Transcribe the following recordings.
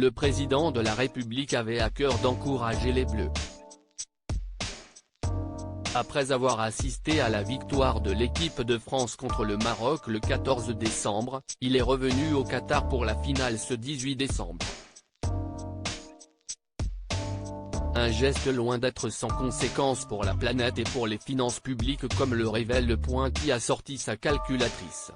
le président de la République avait à cœur d'encourager les Bleus. Après avoir assisté à la victoire de l'équipe de France contre le Maroc le 14 décembre, il est revenu au Qatar pour la finale ce 18 décembre. Un geste loin d'être sans conséquence pour la planète et pour les finances publiques, comme le révèle Le Point qui a sorti sa calculatrice.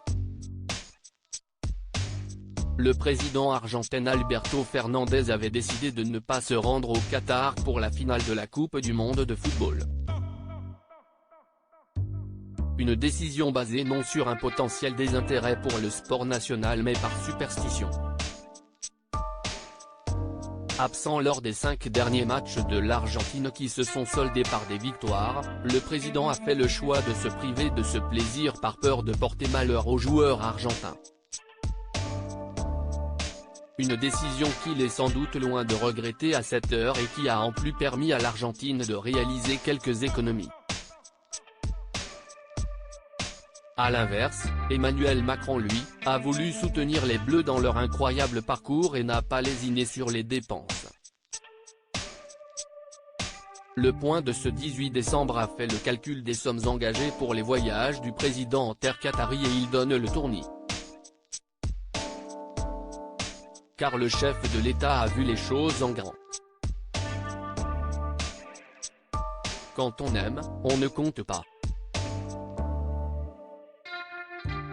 Le président argentin Alberto Fernandez avait décidé de ne pas se rendre au Qatar pour la finale de la Coupe du monde de football. Une décision basée non sur un potentiel désintérêt pour le sport national mais par superstition. Absent lors des 5 derniers matchs de l'Argentine qui se sont soldés par des victoires, le président a fait le choix de se priver de ce plaisir par peur de porter malheur aux joueurs argentins. Une décision qu'il est sans doute loin de regretter à cette heure et qui a en plus permis à l'Argentine de réaliser quelques économies. A l'inverse, Emmanuel Macron lui, a voulu soutenir les Bleus dans leur incroyable parcours et n'a pas lésiné sur les dépenses. Le Point de ce 18 décembre a fait le calcul des sommes engagées pour les voyages du président en terre qatari et il donne le tournis. Car le chef de l'État a vu les choses en grand. Quand on aime, on ne compte pas.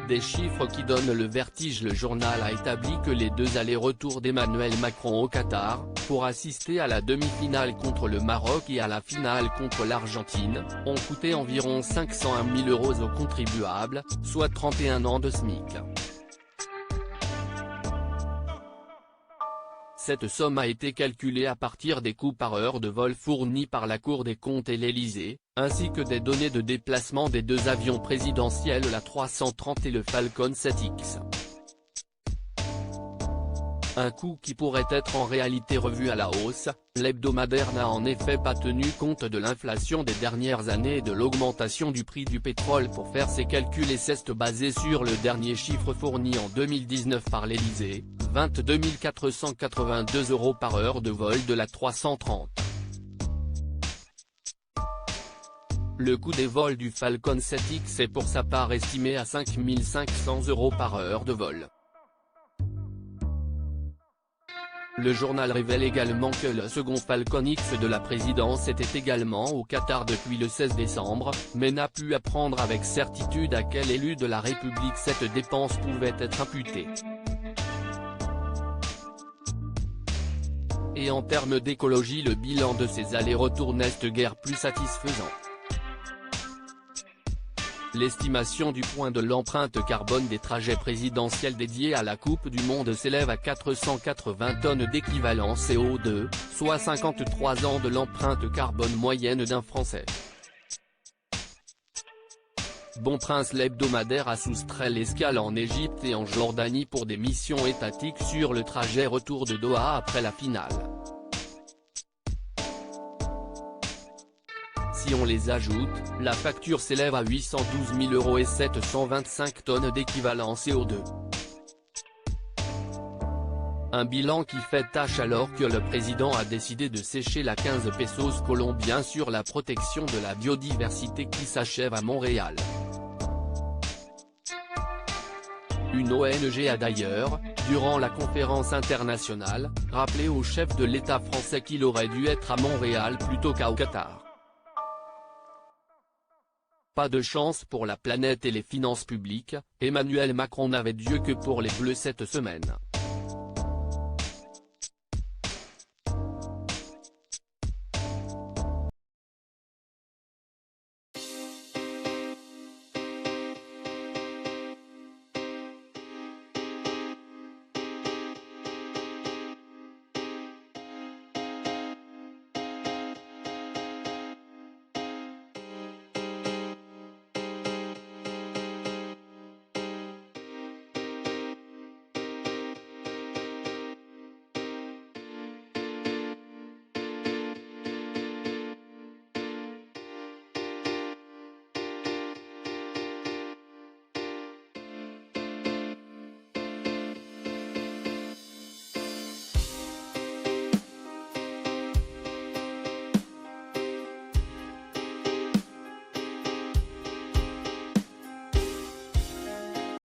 Des chiffres qui donnent le vertige. Le journal a établi que les 2 allers-retours d'Emmanuel Macron au Qatar, pour assister à la demi-finale contre le Maroc et à la finale contre l'Argentine, ont coûté environ 501 000 € aux contribuables, soit 31 ans de SMIC. Cette somme a été calculée à partir des coûts par heure de vol fournis par la Cour des comptes et l'Élysée, ainsi que des données de déplacement des 2 avions présidentiels, la 330 et le Falcon 7X. Un coût qui pourrait être en réalité revu à la hausse. L'hebdomadaire n'a en effet pas tenu compte de l'inflation des dernières années et de l'augmentation du prix du pétrole pour faire ses calculs et s'est basé sur le dernier chiffre fourni en 2019 par l'Élysée, 22 482 € par heure de vol de la 330. Le coût des vols du Falcon 7X est pour sa part estimé à 5 500 € par heure de vol. Le journal révèle également que le second Falcon X de la présidence était également au Qatar depuis le 16 décembre, mais n'a pu apprendre avec certitude à quel élu de la République cette dépense pouvait être imputée. Et en termes d'écologie, le bilan de ces allers-retours n'est guère plus satisfaisant. L'estimation du Point de l'empreinte carbone des trajets présidentiels dédiés à la Coupe du Monde s'élève à 480 tonnes d'équivalent CO2, soit 53 ans de l'empreinte carbone moyenne d'un Français. Bon Prince, l'hebdomadaire a soustrait l'escale en Égypte et en Jordanie pour des missions étatiques sur le trajet retour de Doha après la finale. Si on les ajoute, la facture s'élève à 812 000 € et 725 tonnes d'équivalent CO2. Un bilan qui fait tâche alors que le président a décidé de sécher la 15 pesos colombiens sur la protection de la biodiversité qui s'achève à Montréal. Une ONG a d'ailleurs, durant la conférence internationale, rappelé au chef de l'État français qu'il aurait dû être à Montréal plutôt qu'au Qatar. Pas de chance pour la planète et les finances publiques, Emmanuel Macron n'avait Dieu que pour les Bleus cette semaine.